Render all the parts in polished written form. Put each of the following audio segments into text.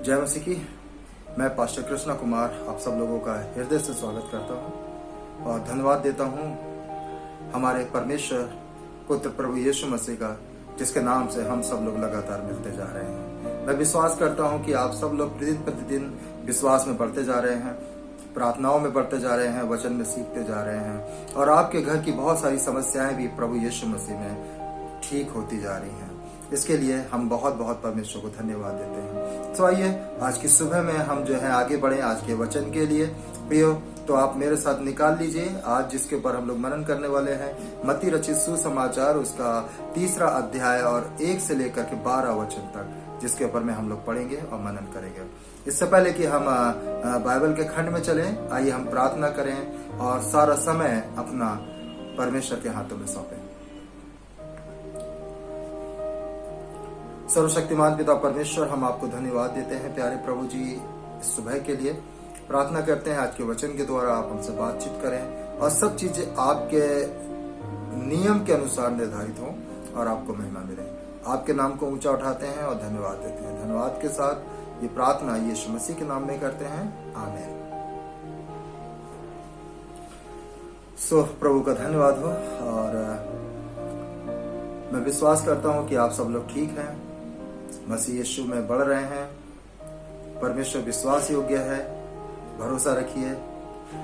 जय मसीह की। मैं पास्टर कृष्णा कुमार आप सब लोगों का हृदय से स्वागत करता हूं और धन्यवाद देता हूं हमारे परमेश्वर पुत्र प्रभु यीशु मसीह का, जिसके नाम से हम सब लोग लगातार मिलते जा रहे हैं। मैं विश्वास करता हूं कि आप सब लोग प्रतिदिन विश्वास में बढ़ते जा रहे हैं, प्रार्थनाओं में बढ़ते जा रहे हैं, वचन में सीखते जा रहे हैं और आपके घर की बहुत सारी समस्याएं भी प्रभु यीशु मसीह में ठीक होती जा रही हैं। इसके लिए हम बहुत बहुत परमेश्वर को धन्यवाद देते हैं। तो आइए आज की सुबह में हम जो है आगे बढ़े आज के वचन के लिए। प्रियो, तो आप मेरे साथ निकाल लीजिए आज जिसके ऊपर हम लोग मनन करने वाले हैं, मत्ती रचित सुसमाचार उसका 3 अध्याय और 1 से लेकर के 12 वचन तक, जिसके ऊपर में हम लोग पढ़ेंगे और मनन करेंगे। इससे पहले कि हम बाइबल के खंड में चलें, आइए हम प्रार्थना करें और सारा समय अपना परमेश्वर के हाथों में सौंपें। सर्वशक्तिमान पिता परमेश्वर, हम आपको धन्यवाद देते हैं प्यारे प्रभु जी इस सुबह के लिए। प्रार्थना करते हैं आज के वचन के द्वारा आप हमसे बातचीत करें और सब चीजें आपके नियम के अनुसार निर्धारित हों और आपको महिमा मिले। आपके नाम को ऊंचा उठाते हैं और धन्यवाद देते हैं। धन्यवाद के साथ ये प्रार्थना यीशु मसीह के नाम में करते हैं, आमीन। प्रभु का धन्यवाद हो और मैं विश्वास करता हूं कि आप सब लोग ठीक हैं, मसीह यीशु में बढ़ रहे हैं। परमेश्वर विश्वास योग्य है, भरोसा रखिए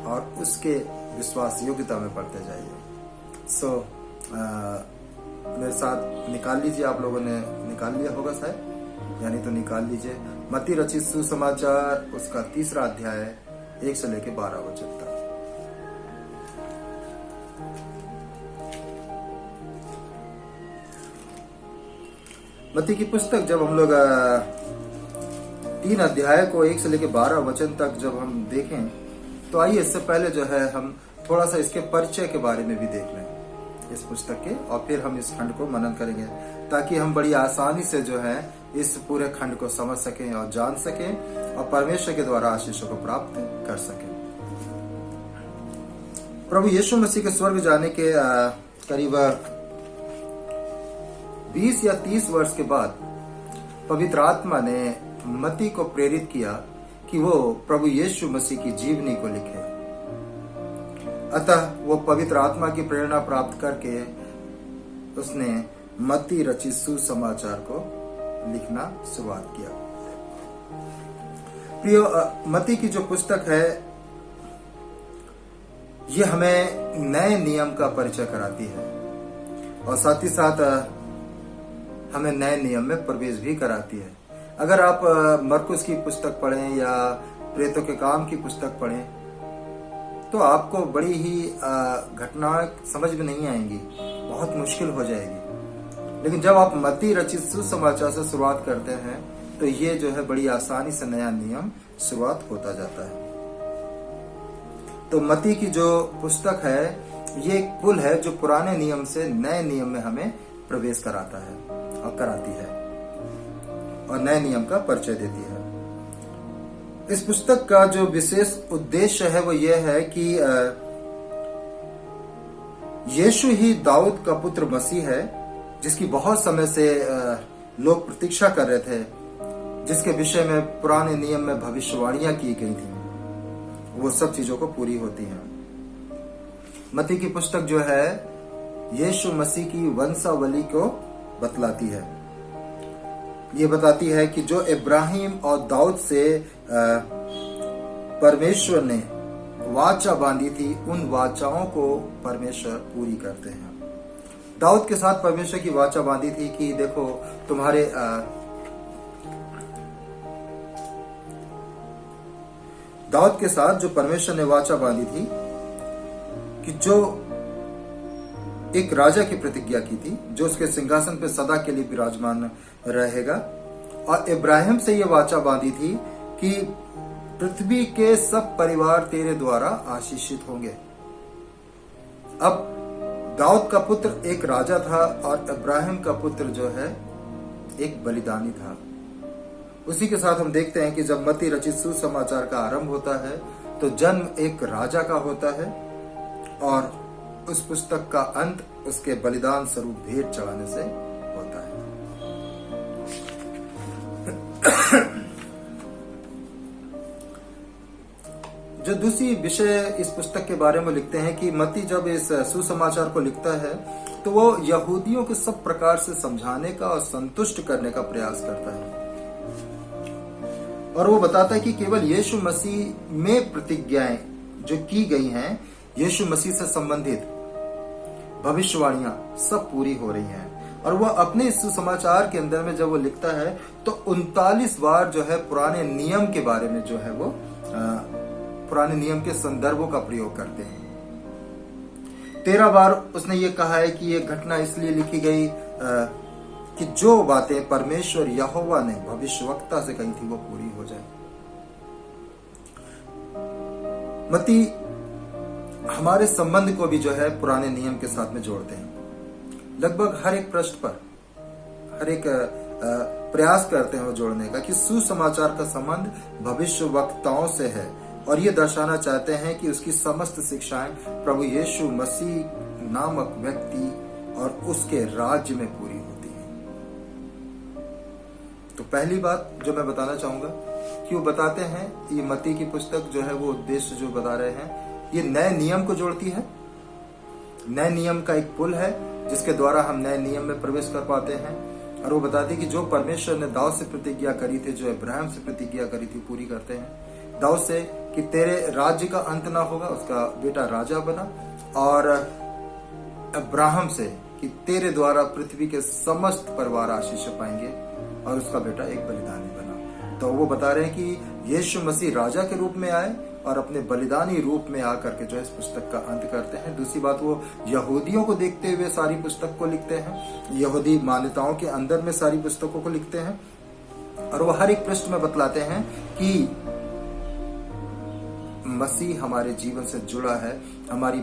और उसके विश्वास योग्यता में बढ़ते जाइए। मेरे साथ निकाल लीजिए, आप लोगों ने निकाल लिया होगा शायद, यानी तो निकाल लीजिए मत्ती रचित सुसमाचार उसका 3 अध्याय 1 से लेकर 12 वचन तक। मत्ती की पुस्तक जब हम लोग 3 अध्याय को 1 से लेकर 12 वचन तक जब हम देखें, तो आइए इससे पहले जो है हम थोड़ा सा इसके परिचय के बारे में भी देख लें इस पुस्तक के, और फिर हम इस खंड को मनन करेंगे ताकि हम बड़ी आसानी से जो है इस पूरे खंड को समझ सकें और जान सकें और परमेश्वर के द्वारा आशीषों को प्राप्त कर सकें। प्रभु यीशु मसीह के स्वर्ग जाने के करीब 20 या 30 वर्ष के बाद पवित्र आत्मा ने मत्ती को प्रेरित किया कि वो प्रभु यीशु मसीह की जीवनी को लिखे। अतः वो पवित्र आत्मा की प्रेरणा प्राप्त करके उसने मत्ती रचित सुसमाचार को लिखना शुरुआत किया। प्रियो, मत्ती की जो पुस्तक है ये हमें नए नियम का परिचय कराती है और साथ ही साथ हमें नए नियम में प्रवेश भी कराती है। अगर आप मरकुस की पुस्तक पढ़ें या प्रेतों के काम की पुस्तक पढ़ें तो आपको बड़ी ही घटनाएं समझ में नहीं आएंगी, बहुत मुश्किल हो जाएगी। लेकिन जब आप मत्ती रचित सुसमाचार से शुरुआत करते हैं तो ये जो है बड़ी आसानी से नया नियम शुरुआत होता जाता है। तो मत्ती की जो पुस्तक है ये एक पुल है जो पुराने नियम से नए नियम में हमें प्रवेश कराता है और कराती है और नए नियम का परिचय देती है। इस पुस्तक का जो विशेष उद्देश्य है वो ये है कि यीशु ही दाऊद का पुत्र मसीह है, जिसकी बहुत समय से लोग प्रतीक्षा कर रहे थे, जिसके विषय में पुराने नियम में भविष्यवाणियां की गई थी, वो सब चीजों को पूरी होती हैं। मत्ती की पुस्तक जो है यीशु मसीह की वंशावली को बतलाती है। ये बताती है कि जो इब्राहिम और दाऊद से परमेश्वर ने वाचा बांधी थी, उन वाचाओं को परमेश्वर पूरी करते हैं। दाऊद के साथ परमेश्वर की वाचा बांधी थी कि देखो तुम्हारे दाऊद के साथ जो परमेश्वर ने वाचा बांधी थी कि जो एक राजा की प्रतिज्ञा की थी जो उसके सिंहासन पर सदा के लिए विराजमान रहेगा, और इब्राहिम से ये वाचा बांधी थी कि पृथ्वी के सब परिवार तेरे द्वारा आशीषित होंगे। अब दाऊद का पुत्र एक राजा था और इब्राहिम का पुत्र जो है एक बलिदानी था। उसी के साथ हम देखते हैं कि जब मत्ती रचित सुसमाचार का आरंभ होता है तो जन्म एक राजा का होता है और उस पुस्तक का अंत उसके बलिदान स्वरूप भेंट चढ़ाने से होता है। जो दूसरी विषय इस पुस्तक के बारे में लिखते हैं कि मत्ती जब इस सुसमाचार को लिखता है तो वो यहूदियों को सब प्रकार से समझाने का और संतुष्ट करने का प्रयास करता है, और वो बताता है कि केवल यीशु मसीह में प्रतिज्ञाएं जो की गई हैं, यीशु मसीह से संबंधित भविष्यवाणियां सब पूरी हो रही हैं। और वह अपने इस सुसमाचार के अंदर में जब वो लिखता है तो 39 बार जो है पुराने नियम के बारे में जो है वो पुराने नियम के संदर्भों का प्रयोग करते हैं। 13 बार उसने ये कहा है कि ये घटना इसलिए लिखी गई कि जो बातें परमेश्वर यहोवा ने भविष्यवक्ता से कही थी वो पूरी हो जाए। मत्ती हमारे संबंध को भी जो है पुराने नियम के साथ में जोड़ते हैं। लगभग हर एक पृष्ठ पर हर एक प्रयास करते हैं वो जोड़ने का कि सुसमाचार का संबंध भविष्यवक्ताओं से है, और ये दर्शाना चाहते हैं कि उसकी समस्त शिक्षाएं प्रभु यीशु मसीह नामक व्यक्ति और उसके राज्य में पूरी होती हैं। तो पहली बात जो मैं बताना चाहूंगा कि वो बताते हैं, ये मत्ती की पुस्तक जो है वो उद्देश्य जो बता रहे हैं, ये नए नियम को जोड़ती है। नए नियम का एक पुल है जिसके द्वारा हम नए नियम में प्रवेश कर पाते हैं, और वो बताती है कि जो परमेश्वर ने दाऊद से प्रतिज्ञा करी थी, जो इब्राहिम से प्रतिज्ञा करी थी, पूरी करते हैं। दाऊद से कि तेरे राज्य का अंत ना होगा, उसका बेटा राजा बना, और इब्राहिम से कि तेरे द्वारा पृथ्वी के समस्त परिवार आशीष पाएंगे, और उसका बेटा एक बलिदानी बना। तो वो बता रहे हैं कि यीशु मसीह राजा के रूप में आए और अपने बलिदानी रूप में आकर के जो है इस पुस्तक का अंत करते हैं। दूसरी बात, वो यहूदियों को देखते हुए सारी पुस्तक को लिखते हैं, यहूदी मान्यताओं के अंदर में सारी पुस्तकों को लिखते हैं, और वो हर एक पृष्ठ में बतलाते हैं कि मसीह हमारे जीवन से जुड़ा है, हमारी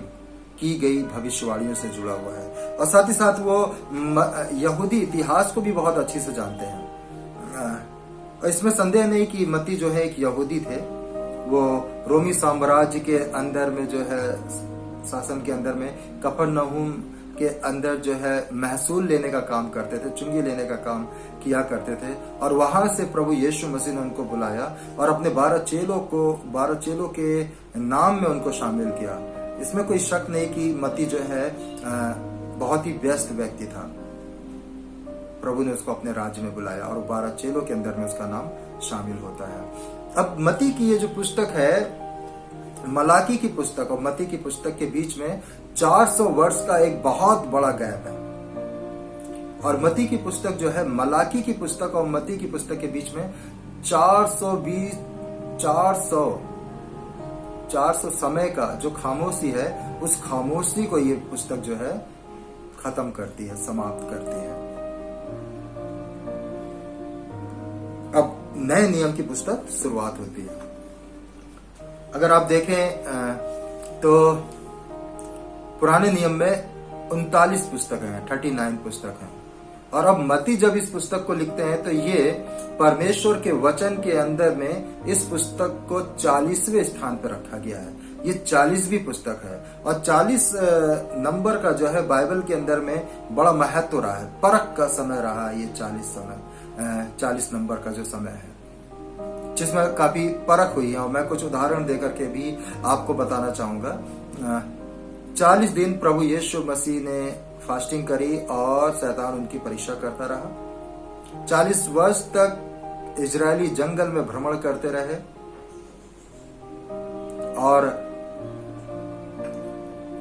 की गई भविष्यवाणियों से जुड़ा हुआ है, और साथ ही साथ वो यहूदी इतिहास को भी बहुत अच्छी से जानते हैं। और इसमें संदेह नहीं कि मत्ती जो है एक यहूदी थे, वो रोमी साम्राज्य के अंदर में जो है शासन के अंदर में कफरनहूम के अंदर जो है महसूल लेने का काम करते थे, चुंगी लेने का काम किया करते थे, और वहां से प्रभु यीशु मसीह ने उनको बुलाया और अपने 12 चेलों के नाम में उनको शामिल किया। इसमें कोई शक नहीं कि मत्ती जो है बहुत ही व्यस्त व्यक्ति था। प्रभु ने उसको अपने राज्य में बुलाया और 12 चेलों के अंदर में उसका नाम शामिल होता है। अब मत्ती की ये जो पुस्तक है, मलाकी की पुस्तक और मत्ती की पुस्तक के बीच में 400 वर्ष का एक बहुत बड़ा गैप है, और मत्ती की पुस्तक जो है, मलाकी की पुस्तक और मत्ती की पुस्तक के बीच में 400 समय का जो खामोशी है, उस खामोशी को ये पुस्तक जो है खत्म करती है, समाप्त करती है। अब नए नियम की पुस्तक शुरुआत होती है। अगर आप देखें तो पुराने नियम में 39 पुस्तक हैं, 39 पुस्तक हैं, और अब मत्ती जब इस पुस्तक को लिखते हैं तो ये परमेश्वर के वचन के अंदर में इस पुस्तक को 40वें स्थान पर रखा गया है। ये 40वीं पुस्तक है, और 40 नंबर का जो है बाइबल के अंदर में बड़ा महत्व रहा है, परख का समय रहा है। ये 40 नंबर का जो समय है, जिसमें काफी परख हुई है, और मैं कुछ उदाहरण देकर के भी आपको बताना चाहूंगा। 40 दिन प्रभु यीशु मसीह ने फास्टिंग करी और शैतान उनकी परीक्षा करता रहा। 40 वर्ष तक इजरायली जंगल में भ्रमण करते रहे, और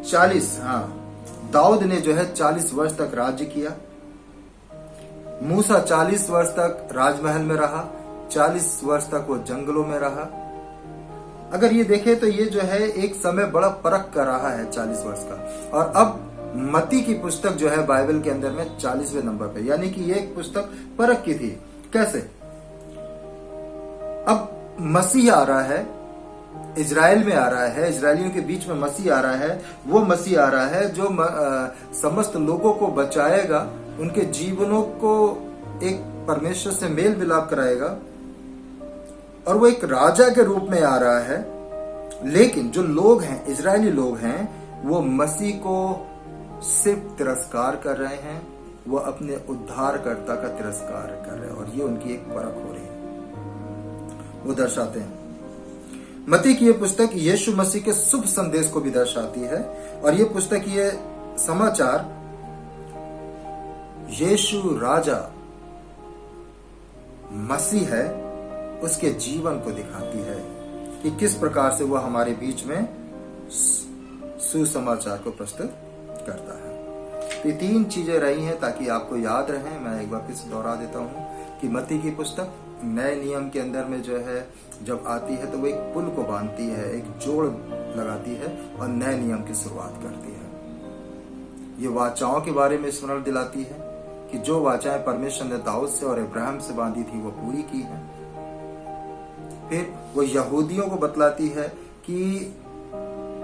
40 दाऊद ने जो है 40 वर्ष तक राज्य किया। मूसा 40 वर्ष तक राजमहल में रहा, 40 वर्ष तक वो जंगलों में रहा। अगर ये देखें तो ये जो है एक समय बड़ा परख कर रहा है 40 वर्ष का। और अब मत्ती की पुस्तक जो है बाइबल के अंदर में 40वें नंबर पे, यानी कि ये एक पुस्तक परख की थी। कैसे? अब मसीह आ रहा है, इजराइल में आ रहा है, इजरायलियों के बीच में मसीह आ रहा है। वो मसीह आ रहा है जो समस्त लोगों को बचाएगा, उनके जीवनों को एक परमेश्वर से मेल मिलाप कराएगा, और वो एक राजा के रूप में आ रहा है। लेकिन जो लोग हैं, इजरायली लोग हैं, वो मसीह को सिर्फ तिरस्कार कर रहे हैं, वो अपने उद्धारकर्ता का तिरस्कार कर रहे हैं, और ये उनकी एक परख हो रही है। वो दर्शाते हैं मत्ती की ये पुस्तक यीशु मसीह के शुभ संदेश को भी दर्शाती है, और ये पुस्तक, ये समाचार यीशु राजा मसीह है उसके जीवन को दिखाती है कि किस प्रकार से वह हमारे बीच में सुसमाचार को प्रस्तुत करता है। तो ये 3 चीजें रही हैं ताकि आपको याद रहे। मैं एक बार फिर से दोहरा देता हूं कि मत्ती की पुस्तक नए नियम के अंदर में जो है जब आती है तो वो एक पुल को बांधती है, एक जोड़ लगाती है और नए नियम की शुरुआत करती है। ये वाचाओं के बारे में स्मरण दिलाती है कि जो वाचाएं परमेश्वर ने दाऊद से और इब्राहिम से बांधी थी वो पूरी की है। फिर वो यहूदियों को बतलाती है कि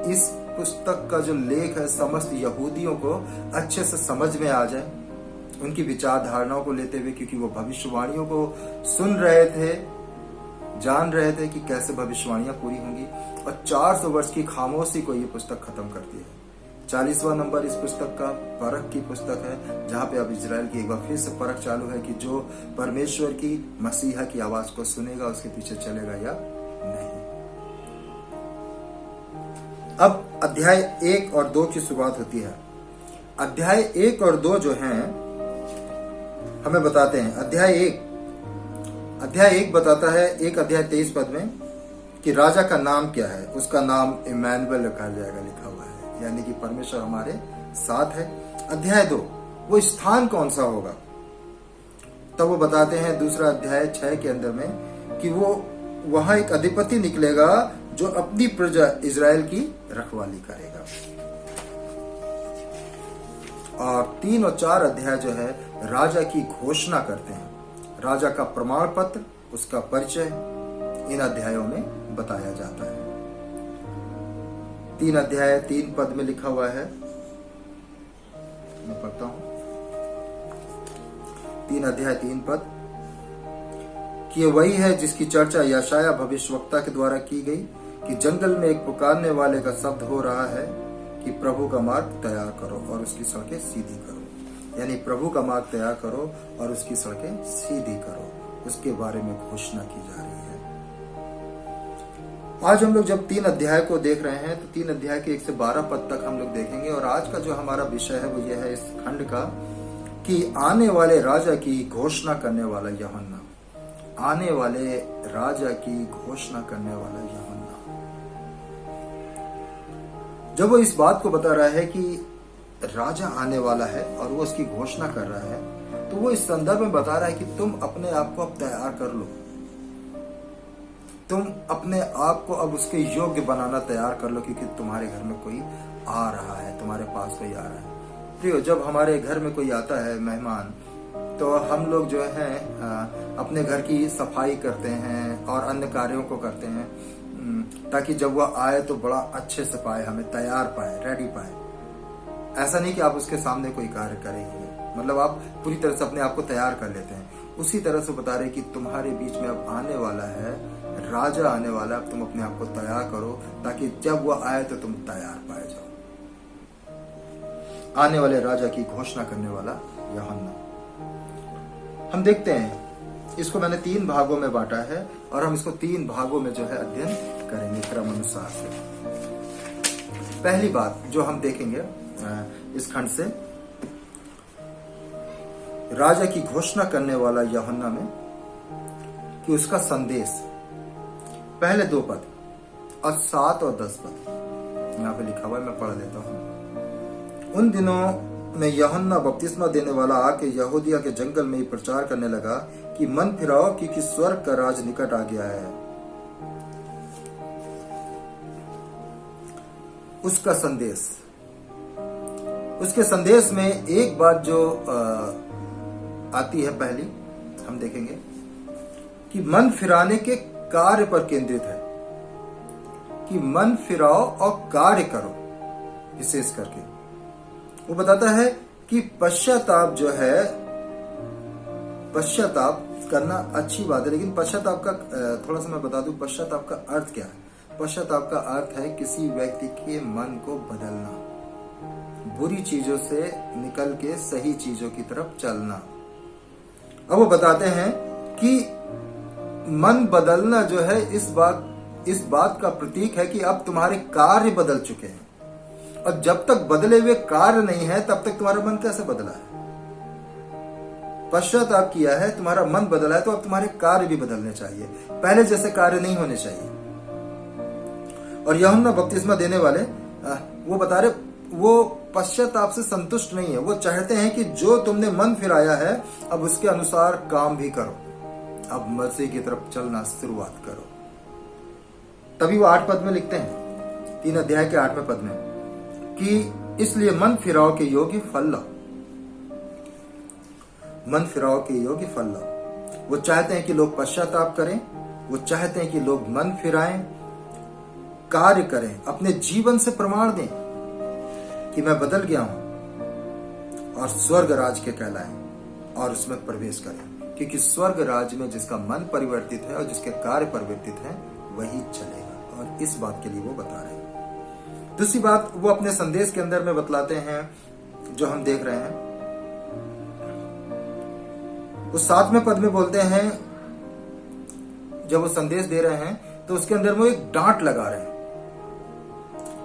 इस पुस्तक का जो लेख है समस्त यहूदियों को अच्छे से समझ में आ जाए, उनकी विचार धारणाओं को लेते हुए, क्योंकि वो भविष्यवाणियों को सुन रहे थे, जान रहे थे कि कैसे भविष्यवाणियां पूरी होंगी। और 400 वर्ष की खामोशी को ये पुस्तक खत्म करती है। 40वां नंबर इस पुस्तक का परख की पुस्तक है, जहां पे अब इजराइल की एक बार फिर से परख चालू है कि जो परमेश्वर की मसीहा की आवाज को सुनेगा उसके पीछे चलेगा या नहीं। अब अध्याय 1 और 2 की शुरुआत होती है। अध्याय 1 और 2 जो हैं हमें बताते हैं। अध्याय 1 बताता है, 1 अध्याय 23 पद में, कि राजा का नाम क्या है। उसका नाम इमैनुएल रखा जाएगा, लिखा हुआ है, यानी कि परमेश्वर हमारे साथ है। अध्याय 2, वो स्थान कौन सा होगा, तब वो बताते हैं दूसरा अध्याय 6 के अंदर में कि वो वहां एक अधिपति निकलेगा जो अपनी प्रजा इजराइल की रखवाली करेगा। और 3 और 4 अध्याय जो है राजा की घोषणा करते हैं। राजा का प्रमाण पत्र, उसका परिचय इन अध्यायों में बताया जाता है। 3 अध्याय 3 पद में लिखा हुआ है, मैं पढ़ता हूं। 3 अध्याय 3 पद, कि वही है जिसकी चर्चा यशाया भविष्यवक्ता के द्वारा की गई कि जंगल में एक पुकारने वाले का शब्द हो रहा है कि प्रभु का मार्ग तैयार करो और उसकी सड़कें सीधी करो। यानी प्रभु का मार्ग तैयार करो और उसकी सड़कें सीधी करो, उसके बारे में घोषणा की जा रही है। आज हम लोग जब 3 अध्याय को देख रहे हैं तो 3 अध्याय के 1 से 12 पद तक हम लोग देखेंगे। और आज का जो हमारा विषय है वो यह है इस खंड का कि आने वाले राजा की घोषणा करने वाला यूहन्ना। आने वाले राजा की घोषणा करने वाला यूहन्ना, जब वो इस बात को बता रहा है कि राजा आने वाला है और वो उसकी घोषणा कर रहा है, तो वो इस संदर्भ में बता रहा है कि तुम अपने आप को अब तैयार कर लो, तुम अपने आप को अब उसके योग्य बनाना तैयार कर लो, क्योंकि तुम्हारे घर में कोई आ रहा है, तुम्हारे पास कोई आ रहा है। प्रियो, जब हमारे घर में कोई आता है मेहमान, तो हम लोग जो है अपने घर की सफाई करते हैं और अन्य कार्यों को करते हैं ताकि जब वह आए तो बड़ा अच्छे से पाए, हमें तैयार पाए, रेडी पाए। ऐसा नहीं कि आप उसके सामने कोई कार्य करेंगे, मतलब आप पूरी तरह से अपने आप को तैयार कर लेते हैं। उसी तरह से बता रहे कि तुम्हारे बीच में अब आने वाला है, राजा आने वाला है, अब तुम अपने आप को तैयार करो ताकि जब वह आए तो तुम तैयार पाए जाओ। आने वाले राजा की घोषणा करने वाला यूहन्ना। हम देखते हैं, इसको मैंने 3 भागों में बांटा है और हम इसको 3 भागों में जो है अध्ययन करेंगे क्रम अनुसार से। पहली बात जो हम देखेंगे इस खंड से, राजा की घोषणा करने वाला यूहन्ना में, कि उसका संदेश। पहले 2 पद और 7 और 10 पद यहाँ पे लिखा हुआ है, मैं पढ़ देता हूं। उन दिनों में यूहन्ना बपतिस्मा देने वाला आके यहूदिया के जंगल में ही प्रचार करने लगा कि मन फिराओ क्योंकि स्वर्ग का राज निकट आ गया है। उसका संदेश, उसके संदेश में एक बात जो आती है, पहली हम देखेंगे कि मन फिराने के कार्य पर केंद्रित है, कि मन फिराओ और कार्य करो। विशेष करके वो बताता है कि पश्चाताप जो है, पश्चाताप करना अच्छी बात है, लेकिन पश्चाताप का थोड़ा सा मैं बता दूं, पश्चाताप का अर्थ क्या है। पश्चाताप का अर्थ है किसी व्यक्ति के मन को बदलना, बुरी चीजों से निकल के सही चीजों की तरफ चलना। अब वो बताते हैं कि मन बदलना जो है, इस बात इस बात का प्रतीक है कि अब तुम्हारे कार्य बदल चुके हैं, और जब तक बदले हुए कार्य नहीं है तब तक तुम्हारा मन कैसे बदला है? पश्चाताप किया है, तुम्हारा मन बदला है, तो अब तुम्हारे कार्य भी बदलने चाहिए, पहले जैसे कार्य नहीं होने चाहिए। और यूहन्ना बपतिस्मा देने वाले वो बता रहे, वो पश्चाताप से संतुष्ट नहीं है, वो चाहते हैं कि जो तुमने मन फिराया है अब उसके अनुसार काम भी करो, अब मसीह की तरफ चलना शुरुआत करो। तभी वो 8 पद में लिखते हैं, 3 अध्याय के 8वें पद में, कि इसलिए मन फिराव के योग्य फल लो, मन फिराव के योग्य फल लो। वो चाहते हैं कि लोग पश्चाताप करें, वो चाहते हैं कि लोग मन फिराएं, कार्य करें, अपने जीवन से प्रमाण दें कि मैं बदल गया हूं, और स्वर्ग राज के कहलाएं और उसमें प्रवेश करें, क्योंकि स्वर्ग राज में जिसका मन परिवर्तित है और जिसके कार्य परिवर्तित हैं वही चलेगा। और इस बात के लिए वो बता रहे हैं। दूसरी बात वो अपने संदेश के अंदर में बतलाते हैं, जो हम देख रहे हैं, उस 7वें पद में बोलते हैं, जब वो संदेश दे रहे हैं तो उसके अंदर वो एक डांट लगा रहे हैं।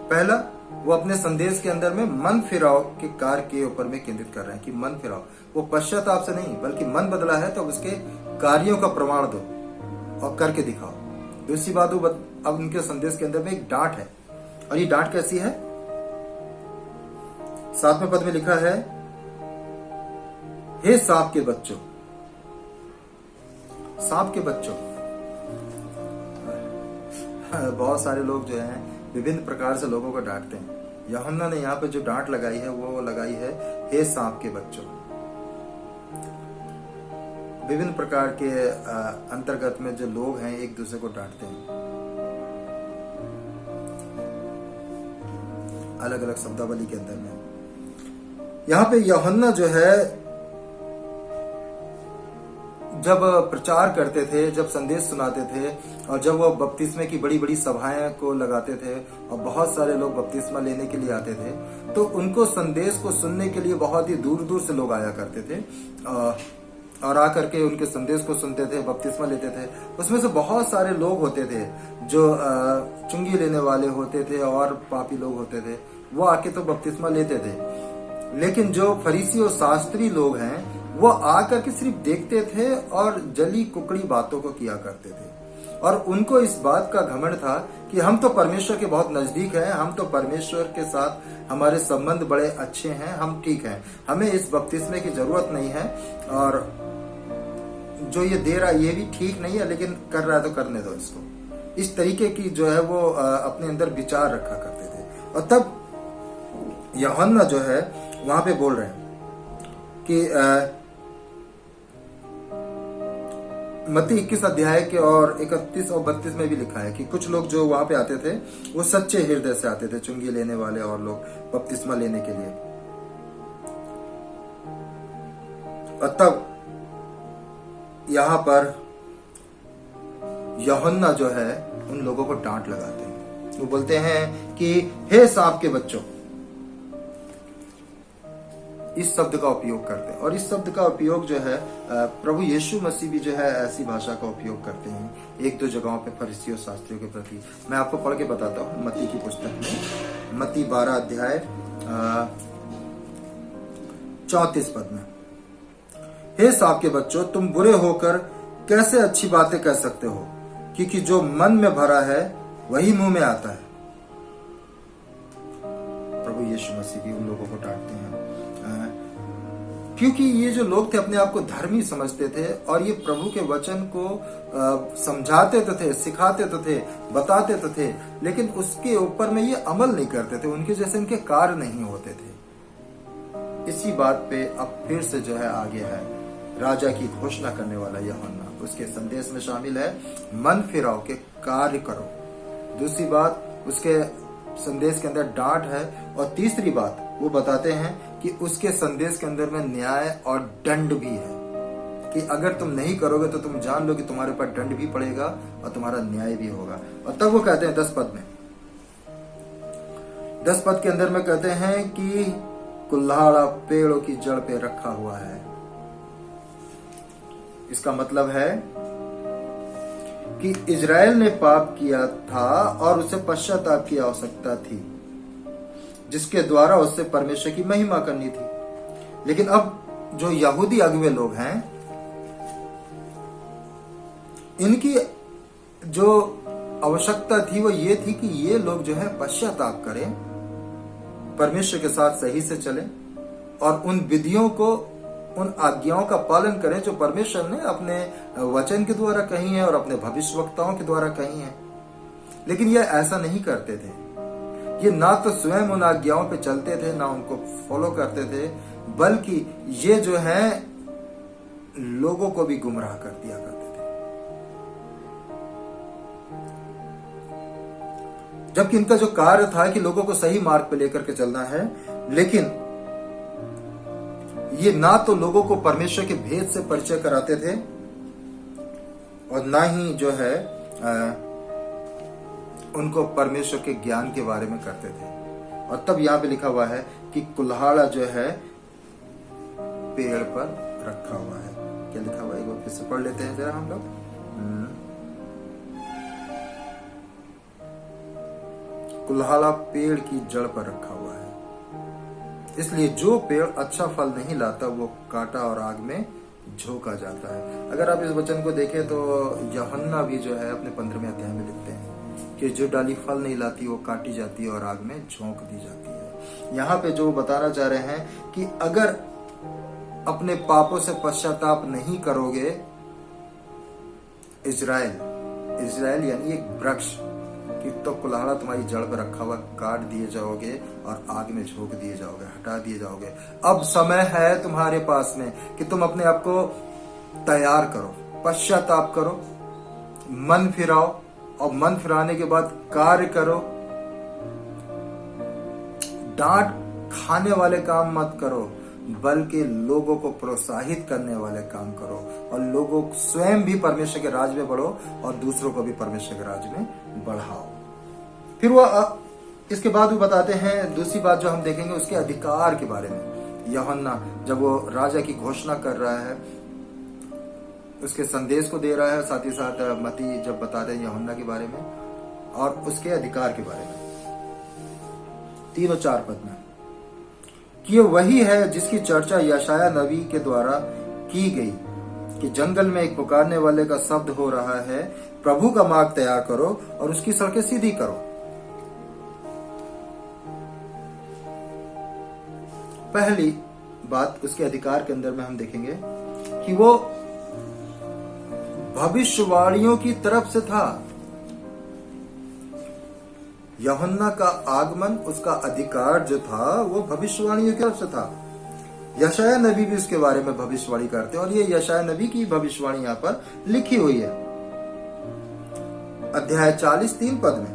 पहला, वो अपने संदेश के अंदर में मन फिराव के कार्य के ऊपर में केंद्रित कर रहे हैं कि मन फिराव, वो पश्चाताप से नहीं बल्कि मन बदला है तो उसके कार्यों का प्रमाण दो और करके दिखाओ। दूसरी बात, वो अब उनके संदेश के अंदर में एक डांट है, और ये डांट कैसी है? 7वें पद में लिखा है, हे सांप के बच्चों, सांप के बच्चों। बहुत सारे लोग जो हैं विभिन्न प्रकार से लोगों को डांटते हैं। यूहन्ना ने यहाँ पे जो डांट लगाई है वो लगाई है, हे सांप के बच्चों। विभिन्न प्रकार के अंतर्गत में जो लोग हैं एक दूसरे को डांटते हैं, अलग अलग शब्दावली के अंदर में। यहाँ पे यूहन्ना जो है जब प्रचार करते थे, जब संदेश सुनाते थे, और जब वो बपतिस्मे की बड़ी बड़ी सभाएं को लगाते थे और बहुत सारे लोग बपतिस्मा लेने के लिए आते थे, तो उनको संदेश को सुनने के लिए बहुत ही दूर दूर से लोग आया करते थे, और आकर के उनके संदेश को सुनते थे, बपतिस्मा लेते थे। उसमें से बहुत सारे लोग होते थे जो चुंगी लेने वाले होते थे और पापी लोग होते थे, वो आके तो बपतिस्मा लेते थे। लेकिन जो फरीसी और शास्त्री लोग हैं वो आकर के सिर्फ देखते थे और जली कुकड़ी बातों को किया करते थे, और उनको इस बात का घमंड था कि हम तो परमेश्वर के बहुत नजदीक हैं, हम तो परमेश्वर के साथ हमारे संबंध बड़े अच्छे हैं, हम ठीक हैं, हमें इस बपतिस्मे की जरूरत नहीं है, और जो ये दे रहा है ये भी ठीक नहीं है, लेकिन कर रहा है तो करने दो इसको। इस तरीके की जो है वो अपने अंदर विचार रखा करते थे। और तब यूहन्ना जो है वहां पे बोल रहे हैं कि मत्ती 21 अध्याय के और 31 और 32 में भी लिखा है कि कुछ लोग जो वहां पे आते थे वो सच्चे हृदय से आते थे, चुंगी लेने वाले और लोग बपतिस्मा लेने के लिए। और तब यहां पर यूहन्ना जो है उन लोगों को डांट लगाते हैं। वो बोलते हैं कि हे सांप के बच्चों, इस शब्द का उपयोग करते हैं। और इस शब्द का उपयोग जो है प्रभु यीशु मसीह भी जो है ऐसी भाषा का उपयोग करते हैं 1-2 जगहों पे फरीसी और शास्त्रियों के प्रति। मैं आपको पढ़ के बताता हूँ मत्ती की पुस्तक में, मत्ती 12 अध्याय 34 पद में, हे सांप के बच्चों, तुम बुरे होकर कैसे अच्छी बातें कह सकते हो, क्योंकि जो मन में भरा है वही मुंह में आता है। प्रभु यीशु मसीह भी उन लोगों को डांटते हैं क्योंकि ये जो लोग थे अपने आप को धर्मी समझते थे, और ये प्रभु के वचन को समझाते तो थे, सिखाते तो थे, बताते तो थे, लेकिन उसके ऊपर में ये अमल नहीं करते थे, उनके जैसे इनके कार्य नहीं होते थे। इसी बात पे अब फिर से जो है आगे है राजा की घोषणा करने वाला यूहन्ना। उसके संदेश में शामिल है मन फिराओ के कार्य करो। दूसरी बात उसके संदेश के अंदर डांट है, और तीसरी बात वो बताते हैं कि उसके संदेश के अंदर में न्याय और दंड भी है, कि अगर तुम नहीं करोगे तो तुम जान लो कि तुम्हारे ऊपर दंड भी पड़ेगा और तुम्हारा न्याय भी होगा। और तब वो कहते हैं 10 पद में, 10 पद के अंदर में कहते हैं कि कुल्हाड़ा पेड़ों की जड़ पे रखा हुआ है। इसका मतलब है कि इजराइल ने पाप किया था और उसे पश्चाताप की आवश्यकता थी, जिसके द्वारा उससे परमेश्वर की महिमा करनी थी। लेकिन अब जो यहूदी अगुवे लोग हैं, इनकी जो आवश्यकता थी वो ये थी कि ये लोग जो है पश्चाताप करें, परमेश्वर के साथ सही से चलें और उन विधियों को, उन आज्ञाओं का पालन करें जो परमेश्वर ने अपने वचन के द्वारा कही है और अपने भविष्यवक्ताओं के द्वारा कही है। लेकिन ये ऐसा नहीं करते थे। ये ना तो स्वयं उन आज्ञाओं पे चलते थे, ना उनको फॉलो करते थे, बल्कि ये जो है लोगों को भी गुमराह कर दिया करते थे। जबकि इनका जो कार्य था कि लोगों को सही मार्ग पे लेकर के चलना है, लेकिन ये ना तो लोगों को परमेश्वर के भेद से परिचय कराते थे और ना ही जो है उनको परमेश्वर के ज्ञान के बारे में करते थे। और तब यहां पे लिखा हुआ है कि कुल्हाड़ा जो है पेड़ पर रखा हुआ है। क्या लिखा हुआ है, एक बार फिर से पढ़ लेते हैं जरा हम लोग। कुल्हाड़ा पेड़ की जड़ पर रखा हुआ है, इसलिए जो पेड़ अच्छा फल नहीं लाता वो काटा और आग में झोंका जाता है। अगर आप इस वचन को देखें तो यूहन्ना भी जो है अपने 15वें अध्याय में लिखते हैं कि जो डाली फल नहीं लाती वो काटी जाती है और आग में झोंक दी जाती है। यहाँ पे जो बताना चाह रहे हैं कि अगर अपने पापों से पश्चाताप नहीं करोगे, इजराइल यानी एक वृक्ष कि तो कुल्हाड़ा तुम्हारी जड़ पर रखा हुआ काट दिए जाओगे और आग में झोंक दिए जाओगे, हटा दिए जाओगे। अब समय है तुम्हारे पास में कि तुम अपने आप को तैयार करो, पश्चाताप करो, मन फिराओ और मन फिराने के बाद कार्य करो। डांट खाने वाले काम मत करो, बल्कि लोगों को प्रोत्साहित करने वाले काम करो और लोगों स्वयं भी परमेश्वर के राज में बढ़ो और दूसरों को भी परमेश्वर के राज में बढ़ाओ। फिर वो इसके बाद वो बताते हैं, दूसरी बात जो हम देखेंगे उसके अधिकार के बारे में। यूहन्ना जब वो राजा की घोषणा कर रहा है, उसके संदेश को दे रहा है, साथ ही साथ मती जब बता रहे हैं यूहन्ना के बारे में और उसके अधिकार के बारे में 3 और 4 पद में कि ये वही है जिसकी चर्चा यशाया नबी के द्वारा की गई कि जंगल में एक पुकारने वाले का शब्द हो रहा है, प्रभु का मार्ग तैयार करो और उसकी सड़कें सीधी करो। पहली बात उसके अधिकार के अंदर में हम देखेंगे कि वो भविष्यवाणियों की तरफ से था। यूहन्ना का आगमन, उसका अधिकार जो था वो भविष्यवाणियों की तरफ से था। यशाया नबी भी उसके बारे में भविष्यवाणी करते हैं और ये यशाया नबी की भविष्यवाणी यहाँ पर लिखी हुई है अध्याय 40 3 पद में।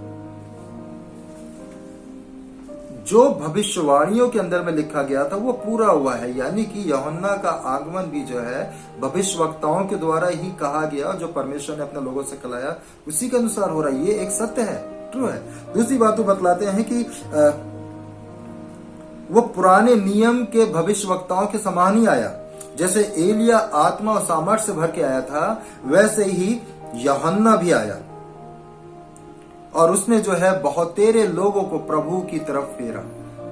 जो भविष्यवाणियों के अंदर में लिखा गया था वो पूरा हुआ है, यानी कि यूहन्ना का आगमन भी जो है भविष्यवक्ताओं के द्वारा ही कहा गया, जो परमेश्वर ने अपने लोगों से कहलाया उसी के अनुसार हो रहा है। ये एक सत्य है, ट्रू है। दूसरी बात वो बतलाते हैं कि वो पुराने नियम के भविष्यवक्ताओं के समान ही आया। जैसे एलिया आत्मा और सामर्थ्य से भर के आया था, वैसे ही यूहन्ना भी आया और उसने जो है बहुतेरे लोगों को प्रभु की तरफ फेरा,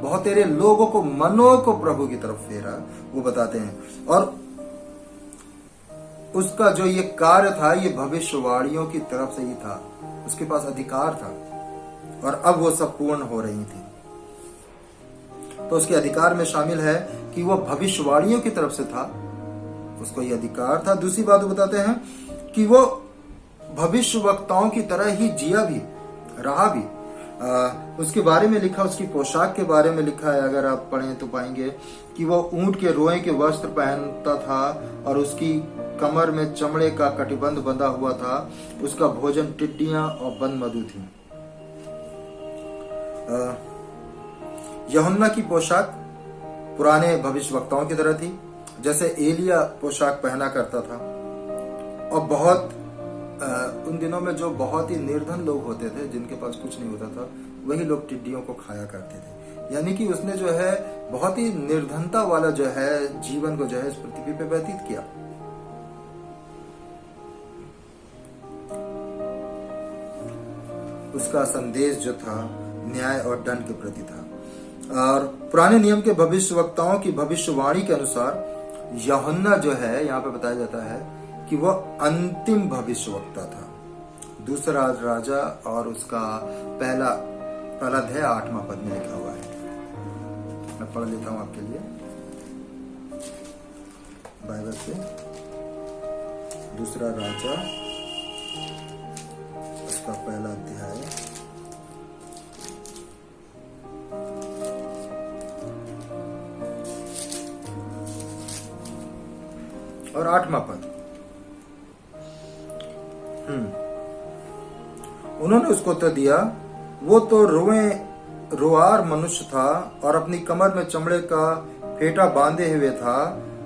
बहुतेरे लोगों को, मनों को प्रभु की तरफ फेरा, वो बताते हैं। और उसका जो ये कार्य था ये भविष्यवाणियों की तरफ से ही था, उसके पास अधिकार था और अब वो सब पूर्ण हो रही थी। तो उसके अधिकार में शामिल है कि वो भविष्यवाणियों की तरफ से था, उसको ये अधिकार था। दूसरी बात वो बताते हैं कि वो भविष्यवक्ताओं की तरह ही जिया भी, रहा भी। उसके बारे में लिखा, उसकी पोशाक के बारे में लिखा है, अगर आप पढ़ें तो पाएंगे कि वो ऊंट के रोए के वस्त्र पहनता था और उसकी कमर में चमड़े का कटिबंध बंधा हुआ था। उसका भोजन टिड्डियां और बन मधु थी। यूहन्ना की पोशाक पुराने भविष्यवक्ताओं की तरह थी, जैसे एलिया पोशाक पहना करता था। और बहुत उन दिनों में जो बहुत ही निर्धन लोग होते थे, जिनके पास कुछ नहीं होता था, वही लोग टिड्डियों को खाया करते थे। यानी कि उसने जो है बहुत ही निर्धनता वाला जो है जीवन को जो है इस पृथ्वी पे व्यतीत किया। उसका संदेश जो था न्याय और दंड के प्रति था। और पुराने नियम के भविष्यवक्ताओं की भविष्यवाणी के अनुसार यूहन्ना जो है, यहाँ पे बताया जाता है कि वह अंतिम भविष्यवक्ता था। दूसरा राजा और उसका पहला अध्याय 8वां पद में लिखा हुआ है। मैं पढ़ लेता हूं आपके लिए बाइबल से। दूसरा राजा उसका पहला अध्याय और 8वां पद। उन्होंने उसको उत्तर दिया, वो तो रोआर मनुष्य था और अपनी कमर में चमड़े का फेटा बांधे हुए था।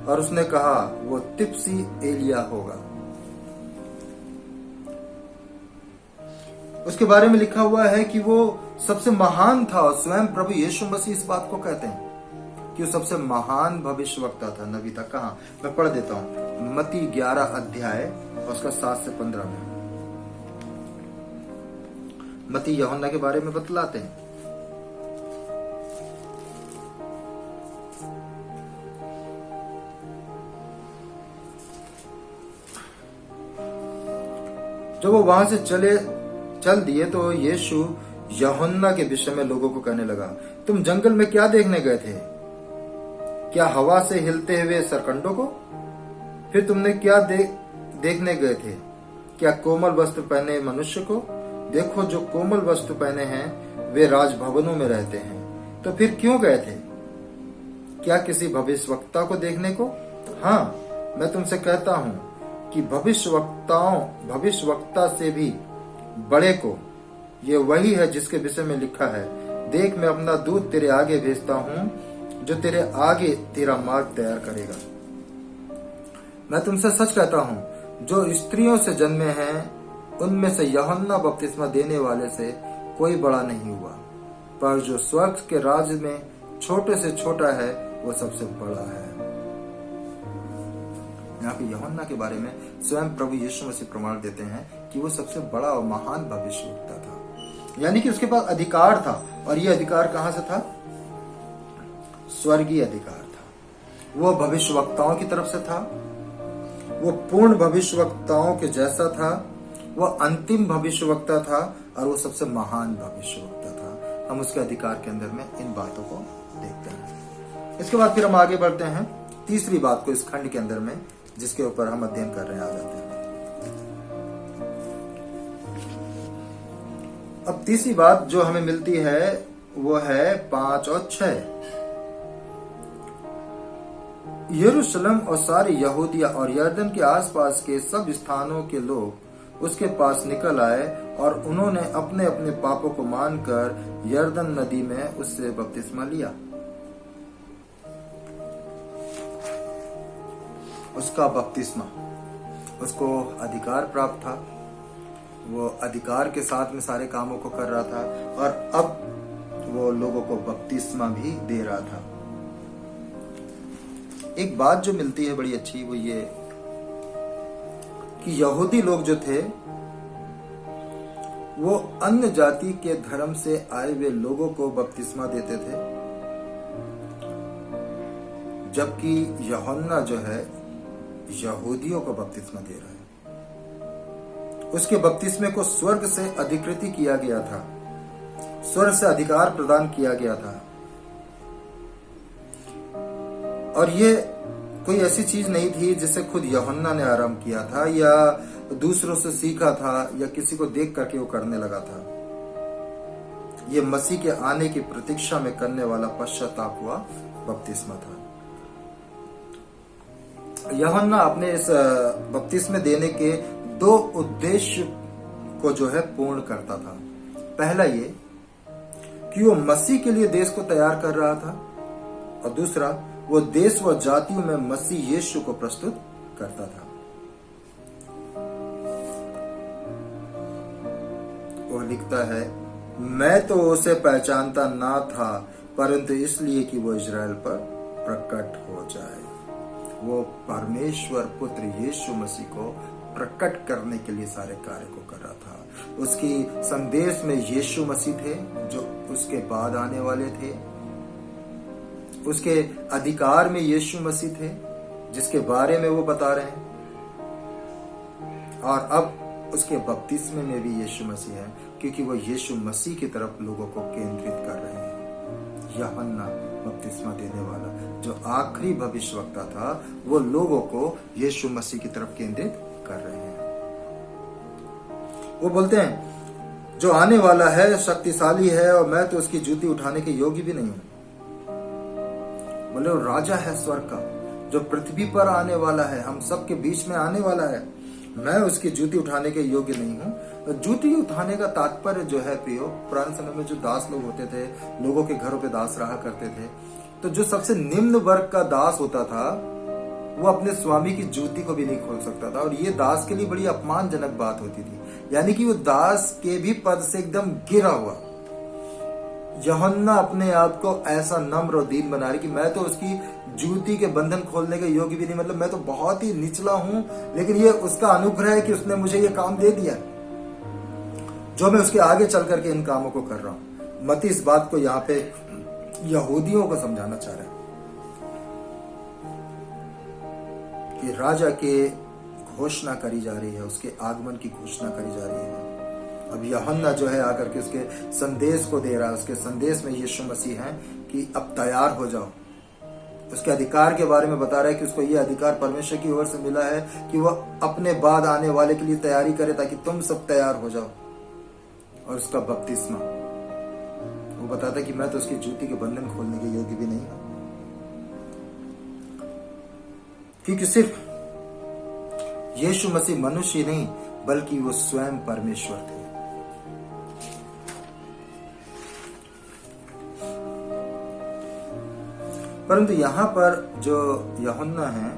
और उसने कहा, वो तिप्सी एलिया होगा। उसके बारे में लिखा हुआ है कि वो सबसे महान था। और स्वयं प्रभु यीशु मसीह इस बात को कहते हैं कि वो सबसे महान भविष्यवक्ता था, नबी था। कहा, मैं पढ़ देता हूं, मत्ती 11 अध्याय और उसका 7 से 15 में। मत्ती यूहन्ना के बारे में बतलाते हैं। जब वो वहां से चल दिए तो यीशु यूहन्ना के विषय में लोगों को कहने लगा, तुम जंगल में क्या देखने गए थे? क्या हवा से हिलते हुए सरकंडों को? फिर तुमने क्या देखने गए थे? क्या कोमल वस्त्र पहने मनुष्य को? देखो, जो कोमल वस्त्र पहने हैं वे राजभवनों में रहते हैं। तो फिर क्यों गए थे? क्या किसी भविष्यवक्ता को देखने को? हाँ, मैं तुमसे कहता हूं कि भविष्यवक्ता से भी बड़े को ये वही है जिसके विषय में लिखा है, देख मैं अपना दूत तेरे आगे भेजता हूं, जो तेरे आगे तेरा मार्ग तैयार करेगा। मैं तुमसे सच कहता हूं, जो स्त्रियों से जन्मे हैं उनमें से यूहन्ना बपतिस्मा देने वाले से कोई बड़ा नहीं हुआ, पर जो स्वर्ग के राज्य में छोटे से छोटा है वो सबसे बड़ा है। यहाँ पे यूहन्ना के बारे में स्वयं प्रभु यीशु मसीह प्रमाण देते हैं कि वो सबसे बड़ा और महान भविष्यवक्ता था। यानी कि उसके पास अधिकार था। और ये अधिकार कहां से था? स्वर्गीय अधिकार था। वो भविष्यवक्ताओं की तरफ से था। वो पूर्ण भविष्यवक्ताओं के जैसा था। वो अंतिम भविष्यवक्ता था और वो सबसे महान भविष्यवक्ता था। हम उसके अधिकार के अंदर में इन बातों को देखते हैं। इसके बाद फिर हम आगे बढ़ते हैं तीसरी बात को इस खंड के अंदर में, जिसके ऊपर हम अध्ययन कर रहे हैं। आ जाते हैं। अब तीसरी बात जो हमें मिलती है वो है 5 और 6। यरूशलेम और सारी यहूदिया और यरदन के आसपास के सब स्थानों के लोग उसके पास निकल आए और उन्होंने अपने अपने पापों को मानकर यरदन नदी में उससे बपतिस्मा लिया। उसका बपतिस्मा, उसको अधिकार प्राप्त था। वो अधिकार के साथ में सारे कामों को कर रहा था और अब वो लोगों को बपतिस्मा भी दे रहा था। एक बात जो मिलती है बड़ी अच्छी, वो ये कि यहूदी लोग जो थे वो अन्य जाति के धर्म से आए हुए लोगों को बपतिस्मा देते थे, जबकि यूहन्ना जो है यहूदियों को बपतिस्मा दे रहा है। उसके बपतिस्मे को स्वर्ग से अधिकृति किया गया था, स्वर्ग से अधिकार प्रदान किया गया था। और ये कोई ऐसी चीज नहीं थी जिसे खुद यूहन्ना ने आरंभ किया था या दूसरों से सीखा था या किसी को देख करके वो करने लगा था। ये मसीह के आने की प्रतीक्षा में करने वाला पश्चाताप हुआ बपतिस्मा था। यूहन्ना अपने इस बपतिस्मे देने के 2 उद्देश्य को जो है पूर्ण करता था। पहला ये कि वो मसीह के लिए देश को तैयार कर रहा था और दूसरा वो देश व जातियों में मसीह यीशु को प्रस्तुत करता था। वो लिखता है, मैं तो उसे पहचानता ना था, परंतु इसलिए कि वो इजराइल पर प्रकट हो जाए। वो परमेश्वर पुत्र यीशु मसीह को प्रकट करने के लिए सारे कार्य को कर रहा था। उसकी संदेश में यीशु मसीह थे जो उसके बाद आने वाले थे। उसके अधिकार में यीशु मसीह थे जिसके बारे में वो बता रहे हैं। और अब उसके बपतिस्मे में भी यीशु मसीह है, क्योंकि वो यीशु मसीह की तरफ लोगों को केंद्रित कर रहे हैं। यूहन्ना बपतिस्मा देने वाला जो आखिरी भविष्यवक्ता था, वो लोगों को यीशु मसीह की तरफ केंद्रित कर रहे हैं। वो बोलते हैं जो आने वाला है शक्तिशाली है और मैं तो उसकी जूती उठाने के योग्य भी नहीं हूं। बोले वो राजा है स्वर्ग का, जो पृथ्वी पर आने वाला है, हम सबके बीच में आने वाला है, मैं उसकी जूती उठाने के योग्य नहीं हूं। तो जूती उठाने का तात्पर्य जो है प्रियो, पुराने समय में जो दास लोग होते थे, लोगों के घरों पे दास रहा करते थे, तो जो सबसे निम्न वर्ग का दास होता था वो अपने स्वामी की जूती को भी नहीं खोल सकता था, और ये दास के लिए बड़ी अपमानजनक बात होती थी। यानी कि वो दास के भी पद से एकदम गिरा हुआ। यूहन्ना अपने आप को ऐसा नम्र और दीन बना रही कि मैं तो उसकी जूती के बंधन खोलने के योग्य भी नहीं, मतलब मैं तो बहुत ही निचला हूं, लेकिन ये उसका अनुग्रह है कि उसने मुझे ये काम दे दिया जो मैं उसके आगे चल करके इन कामों को कर रहा हूं। मती इस बात को यहाँ पे यहूदियों को समझाना चाह रहा है कि राजा के घोषणा करी जा रही है, उसके आगमन की घोषणा करी जा रही है। अब यूहन्ना जो है आकर के उसके संदेश को दे रहा है। उसके संदेश में यीशु मसीह है कि अब तैयार हो जाओ। उसके अधिकार के बारे में बता रहा है कि उसको ये अधिकार परमेश्वर की ओर से मिला है कि वह अपने बाद आने वाले के लिए तैयारी करे, ताकि तुम सब तैयार हो जाओ। और उसका बपतिस्मा, वो बताता है कि मैं तो उसकी जूती के बंधन खोलने के योग्य भी नहीं हूं, क्योंकि सिर्फ यीशु मसीह मनुष्य ही नहीं बल्कि वो स्वयं परमेश्वर थे। परंतु यहां पर जो यूहन्ना है,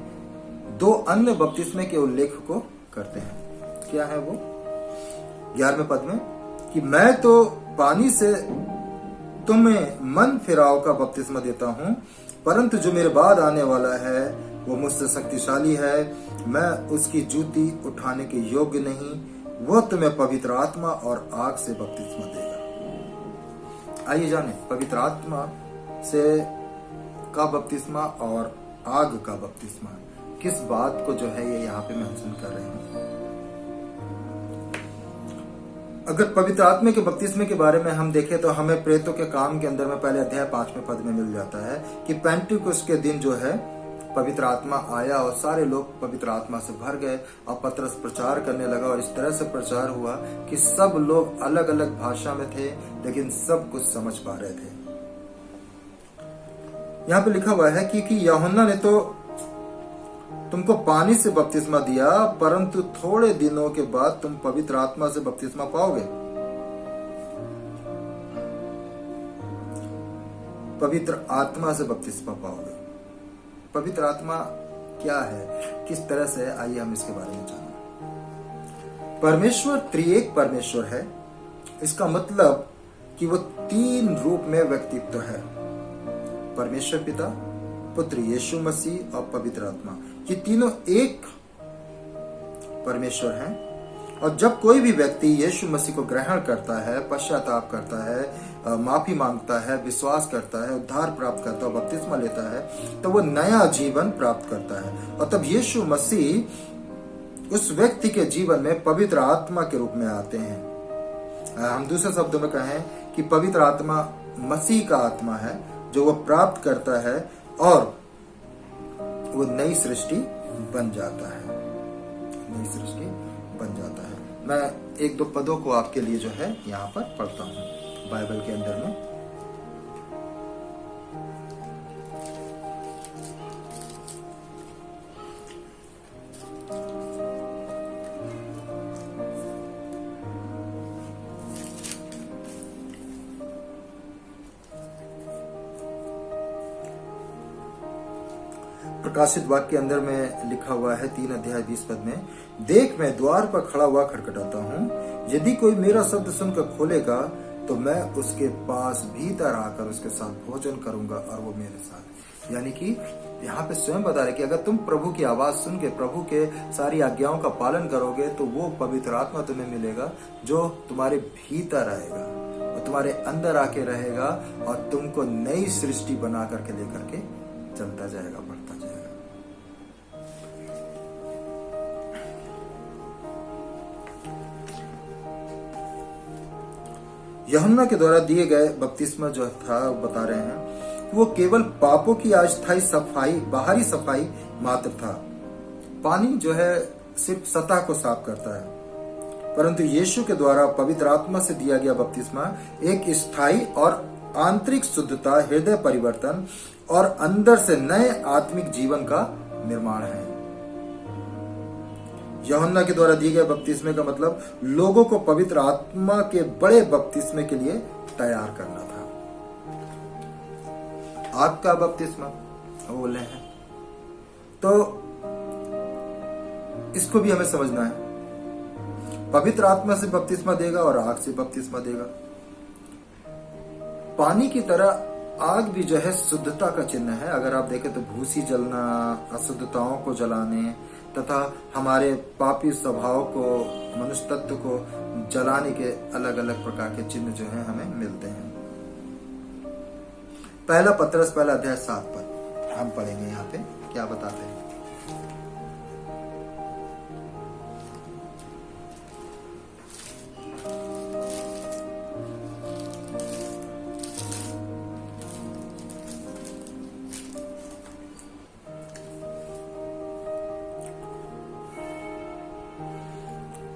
दो अन्य बपतिस्मे के उल्लेख को करते हैं। क्या है वो? 11वें पद में कि मैं तो पानी से तुम्हें मन फिराव का बपतिस्मा देता हूं, परंतु जो मेरे बाद आने वाला है वो मुझसे शक्तिशाली है, मैं उसकी जूती उठाने के योग्य नहीं, वो तुम्हें पवित्र आत्मा और आग से बपतिस्मा देगा। आइए जाने पवित्र आत्मा से का बपतिस्मा और आग का बपतिस्मा किस बात को जो है ये यहाँ पे मेंशन कर रहे हैं। अगर पवित्र आत्मा के बपतिस्मे के बारे में हम देखें तो हमें प्रेतों के काम के अंदर में पहले अध्याय 5वें पद में मिल जाता है कि पेंटिकुस्त के दिन जो है पवित्र आत्मा आया और सारे लोग पवित्र आत्मा से भर गए और पतरस प्रचार करने लगा। और इस तरह से प्रचार हुआ कि सब लोग अलग अलग भाषा में थे, लेकिन सब कुछ समझ पा रहे थे। यहाँ पे लिखा हुआ है कि यूहन्ना ने तो तुमको पानी से बपतिस्मा दिया, परंतु थोड़े दिनों के बाद तुम पवित्र आत्मा से बपतिस्मा पाओगे। पवित्र आत्मा से बपतिस्मा पाओगे। पवित्र आत्मा क्या है, किस तरह से, आइए हम इसके बारे में जानें। परमेश्वर त्रिएक परमेश्वर है। इसका मतलब कि वो 3 रूप में व्यक्तित्व है। परमेश्वर पिता, पुत्र यीशु मसीह और पवित्र आत्मा, ये तीनों एक परमेश्वर हैं। और जब कोई भी व्यक्ति यीशु मसीह को ग्रहण करता है, पश्चाताप करता है, माफी मांगता है, विश्वास करता है, उद्धार प्राप्त करता है, बपतिस्मा लेता है, तो वो नया जीवन प्राप्त करता है। और तब यीशु मसीह उस व्यक्ति के जीवन में पवित्र आत्मा के रूप में आते हैं। हम दूसरे शब्दों में कहें कि पवित्र आत्मा मसीह का आत्मा है जो वो प्राप्त करता है और वो नई सृष्टि बन जाता है। नई सृष्टि बन जाता है। मैं 1-2 पदों को आपके लिए जो है यहाँ पर पढ़ता हूँ बाइबल के अंदर में। प्रकाशित वाक्य के अंदर में लिखा हुआ है 3 अध्याय 20 पद में, देख मैं द्वार पर खड़ा हुआ खटखटाता हूँ, यदि कोई मेरा शब्द सुनकर खोलेगा तो मैं उसके पास भीतर आकर उसके साथ भोजन करूंगा और वो मेरे साथ। यानी कि यहाँ पे स्वयं बता रहे कि अगर तुम प्रभु की आवाज सुन के प्रभु के सारी आज्ञाओं का पालन करोगे तो वो पवित्र आत्मा तुम्हें मिलेगा जो तुम्हारे भीतर आएगा और तुम्हारे अंदर आके रहेगा और तुमको नई सृष्टि बना करके लेकर के चलता जाएगा, बढ़ता जाएगा। यूहन्ना के द्वारा दिए गए बपतिस्मा जो था वो बता रहे हैं वो केवल पापों की अस्थायी सफाई, बाहरी सफाई मात्र था। पानी जो है सिर्फ सतह को साफ करता है, परंतु यीशु के द्वारा पवित्र आत्मा से दिया गया बपतिस्मा एक स्थायी और आंतरिक शुद्धता, हृदय परिवर्तन और अंदर से नए आत्मिक जीवन का निर्माण है। यूहन्ना के द्वारा दिए गए बपतिस्मे का मतलब लोगों को पवित्र आत्मा के बड़े बपतिस्मे के लिए तैयार करना था। आग का बपतिस्मा बोले हैं तो इसको भी हमें समझना है। पवित्र आत्मा से बपतिस्मा देगा और आग से बपतिस्मा देगा। पानी की तरह आग भी जो है शुद्धता का चिन्ह है। अगर आप देखें तो भूसी जलना, अशुद्धताओं को जलाने तथा हमारे पापी स्वभाव को, मनुष्य तत्व को जलाने के अलग अलग प्रकार के चिन्ह जो हैं हमें मिलते हैं। पहला पत्रस पहला अध्याय 7 पद हम पढ़ेंगे। यहाँ पे क्या बताते हैं?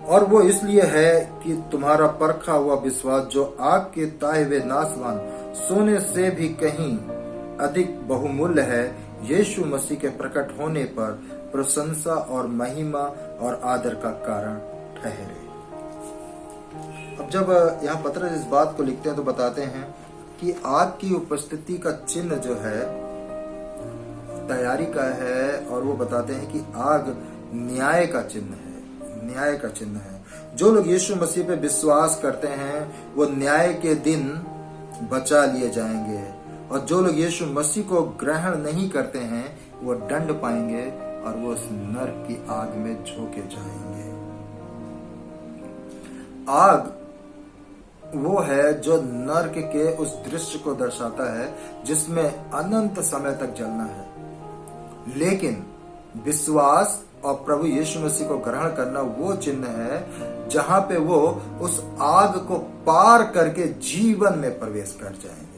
और वो इसलिए है कि तुम्हारा परखा हुआ विश्वास जो आग के ताए हुए नाशवान सोने से भी कहीं अधिक बहुमूल्य है, यीशु मसीह के प्रकट होने पर प्रशंसा और महिमा और आदर का कारण ठहरे। अब जब यहाँ पत्रस इस बात को लिखते हैं तो बताते हैं कि आग की उपस्थिति का चिन्ह जो है तैयारी का है, और वो बताते हैं कि आग न्याय का चिन्ह है, न्याय का चिन्ह है। जो लोग यीशु मसीह पे विश्वास करते हैं वो न्याय के दिन बचा लिए जाएंगे, और जो लोग यीशु मसीह को ग्रहण नहीं करते हैं वो दंड पाएंगे और वो उस नरक की आग में झोंके जाएंगे। आग वो है जो नरक के उस दृश्य को दर्शाता है जिसमें अनंत समय तक जलना है, लेकिन विश्वास और प्रभु यीशु मसीह को ग्रहण करना वो चिन्ह है जहां पे वो उस आग को पार करके जीवन में प्रवेश कर जाएंगे।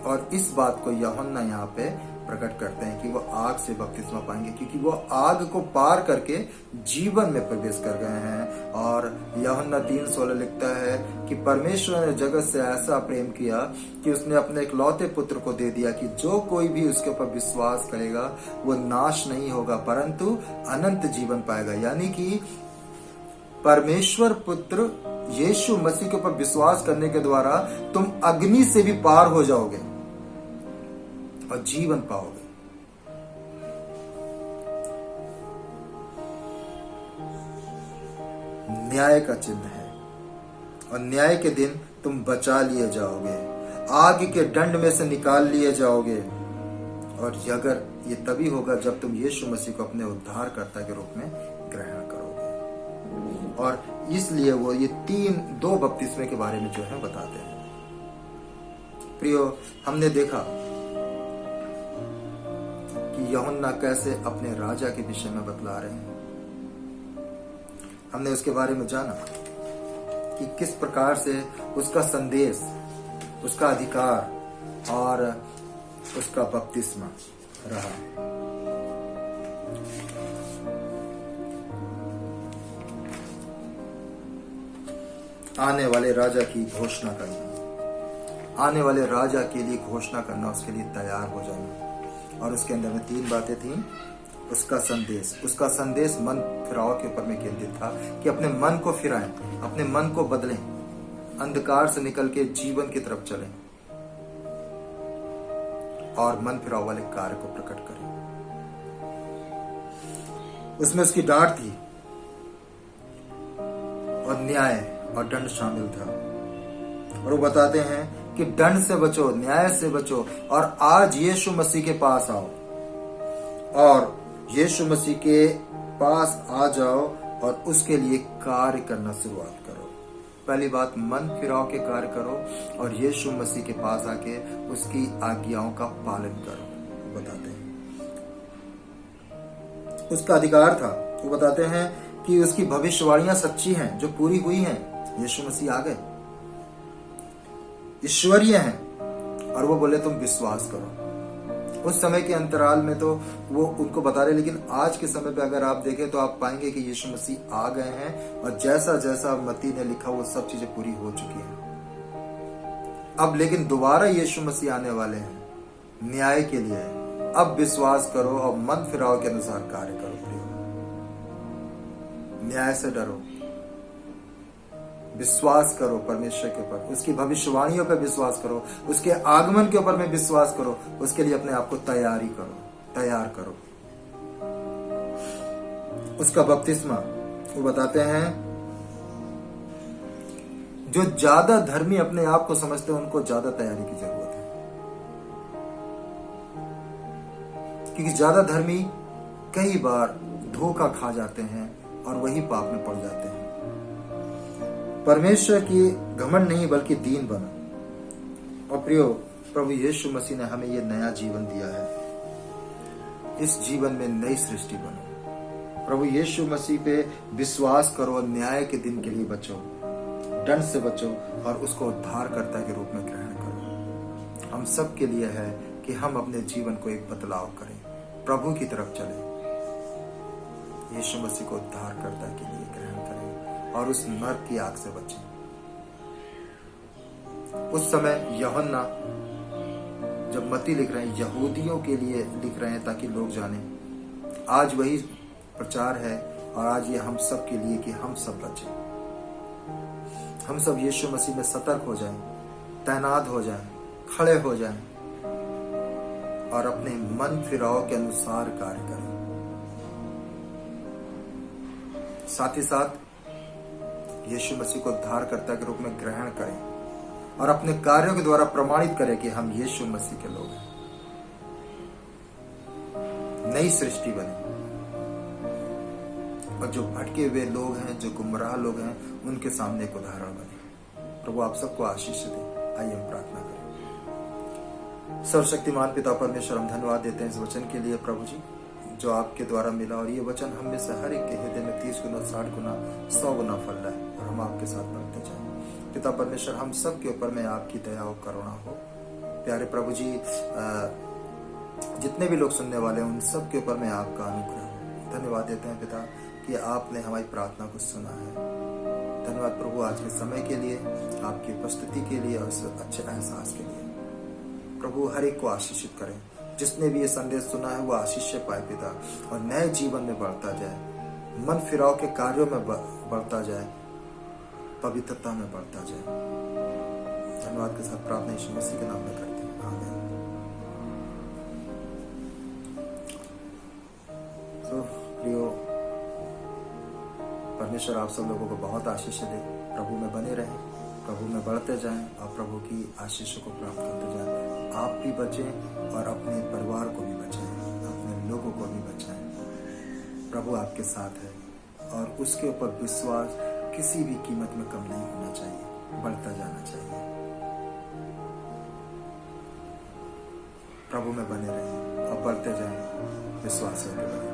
और इस बात को यूहन्ना यहाँ पे प्रकट करते हैं कि वो आग से बपतिस्मा पाएंगे, क्योंकि वो आग को पार करके जीवन में प्रवेश कर गए हैं। और यूहन्ना 3:16 लिखता है कि परमेश्वर ने जगत से ऐसा प्रेम किया कि उसने अपने इकलौते पुत्र को दे दिया कि जो कोई भी उसके ऊपर विश्वास करेगा वो नाश नहीं होगा परंतु अनंत जीवन पाएगा। यानी कि परमेश्वर पुत्र यीशु मसीह के ऊपर विश्वास करने के द्वारा तुम अग्नि से भी पार हो जाओगे और जीवन पाओगे। न्याय का चिन्ह है, और न्याय के दिन तुम बचा लिए जाओगे, आग के दंड में से निकाल लिए जाओगे। और अगर ये तभी होगा जब तुम यीशु मसीह को अपने उद्धारकर्ता के रूप में ग्रहण करोगे। और इसलिए वो ये 2 बपतिस्मे के बारे में जो है बताते हैं। प्रियो, हमने देखा कि यूहन्ना कैसे अपने राजा के विषय में बतला रहे हैं। हमने उसके बारे में जाना कि किस प्रकार से उसका संदेश, उसका अधिकार और उसका बपतिस्मा रहा। आने वाले राजा की घोषणा करना, आने वाले राजा के लिए घोषणा करना, उसके लिए तैयार हो जाना। और उसके अंदर में 3 बातें थी। उसका संदेश मन फिराव के ऊपर में केंद्रित था कि अपने मन को फिराएं, अपने मन को बदलें, अंधकार से निकल के जीवन की तरफ चलें और मन फिराव वाले कार्य को प्रकट करें। उसमें उसकी डांट थी और न्याय और दंड शामिल था। और वो बताते हैं कि दंड से बचो, न्याय से बचो, और आज यीशु मसीह के पास आओ और यीशु मसीह के पास आ जाओ और उसके लिए कार्य करना शुरुआत करो। पहली बात, मन फिराव के कार्य करो और यीशु मसीह के पास आके उसकी आज्ञाओं का पालन करो। बताते हैं उसका अधिकार था। वो बताते हैं कि उसकी भविष्यवाणियां सच्ची हैं जो पूरी हुई हैं। यीशु मसीह आ गए, ईश्वरीय हैं, और वो बोले तुम विश्वास करो। उस समय के अंतराल में तो वो उनको बता रहे, लेकिन आज के समय पे अगर आप देखें तो आप पाएंगे कि यीशु मसीह आ गए हैं और जैसा जैसा मत्ती ने लिखा वो सब चीजें पूरी हो चुकी हैं। अब लेकिन दोबारा यीशु मसीह आने वाले हैं न्याय के लिए। अब विश्वास करो और मन फिराव के अनुसार कार्य करो। न्याय से डरो, विश्वास करो परमेश्वर के ऊपर, उसकी भविष्यवाणियों पर विश्वास करो, उसके आगमन के ऊपर में विश्वास करो, उसके लिए अपने आप को तैयार करो। उसका बपतिस्मा वो बताते हैं, जो ज्यादा धर्मी अपने आप को समझते हैं उनको ज्यादा तैयारी की जरूरत है, क्योंकि ज्यादा धर्मी कई बार धोखा खा जाते हैं और वही पाप में पड़ जाते हैं। परमेश्वर की घमंड नहीं बल्कि दीन बनो। और प्रियो, प्रभु यीशु मसीह ने हमें यह नया जीवन दिया है। इस जीवन में नई सृष्टि बनो। प्रभु यीशु मसीह पे विश्वास करो, न्याय के दिन के लिए बचो, दंड से बचो और उसको उद्धारकर्ता के रूप में ग्रहण करो। हम सब के लिए है कि हम अपने जीवन को एक बदलाव करें, प्रभु की तरफ चलें, यीशु मसीह को उद्धारकर्ता के लिए ग्रहण करें और उस नरक की आग से बचें। उस समय यूहन्ना जब मत्ती लिख रहे हैं, यहूदियों के लिए लिख रहे हैं ताकि लोग जाने। आज वही प्रचार है और आज ये हम सब के लिए कि हम सब बचें, हम सब यीशु मसीह में सतर्क हो जाएं, तैनात हो जाएं, खड़े हो जाएं और अपने मन फिराव के अनुसार कार्य करें। साथ ही साथ यीशु मसीह को उद्धारकर्ता के रूप में ग्रहण करें और अपने कार्यों के द्वारा प्रमाणित करें कि हम यीशु मसीह के लोग हैं। नई सृष्टि बने और जो भटके हुए लोग हैं, जो गुमराह लोग हैं, उनके सामने एक उदाहरण बने। प्रभु आप सबको आशीष दे। आइए हम प्रार्थना करें। सर्वशक्तिमान पिता परमेश्वर, हम धन्यवाद देते हैं इस वचन के लिए प्रभु जी, जो आपके द्वारा मिला, और ये वचन हम में से हर एक के हृदय में 30 गुना, 60 गुना, 100 गुना फल रहा है और हम आपके साथ बढ़ते जाएं। पिता परमेश्वर, हम सब के ऊपर में आपकी दया और करुणा हो। प्यारे प्रभु जी, जितने भी लोग सुनने वाले हैं उन सब के ऊपर में आपका अनुग्रह हो। धन्यवाद देते हैं पिता कि आपने हमारी प्रार्थना को सुना है। धन्यवाद प्रभु आज के समय के लिए, आपकी उपस्थिति के लिए और इस अच्छे एहसास के लिए। प्रभु हर एक को आशीषित करें। जिसने भी ये संदेश सुना है वो आशीष पाए पिता, और नए जीवन में बढ़ता जाए, मन फिराव के कार्यों में बढ़ता जाए, पवित्रता में बढ़ता जाए। धन्यवाद के साथ प्रार्थना यीशु मसीह के नाम में करते हैं, आमीन। तो प्रियो, परमेश्वर आप सब लोगों को बहुत आशीष दे। प्रभु में बने रहें, प्रभु में बढ़ते जाएं और प्रभु की आशीषों को प्राप्त करते जाएं। आप भी बचें और अपने परिवार को भी बचाएं, अपने लोगों को भी बचाएं। प्रभु आपके साथ है और उसके ऊपर विश्वास किसी भी कीमत में कम नहीं होना चाहिए, बढ़ता जाना चाहिए। प्रभु में बने रहें और बढ़ते जाएं, विश्वास होकर बने।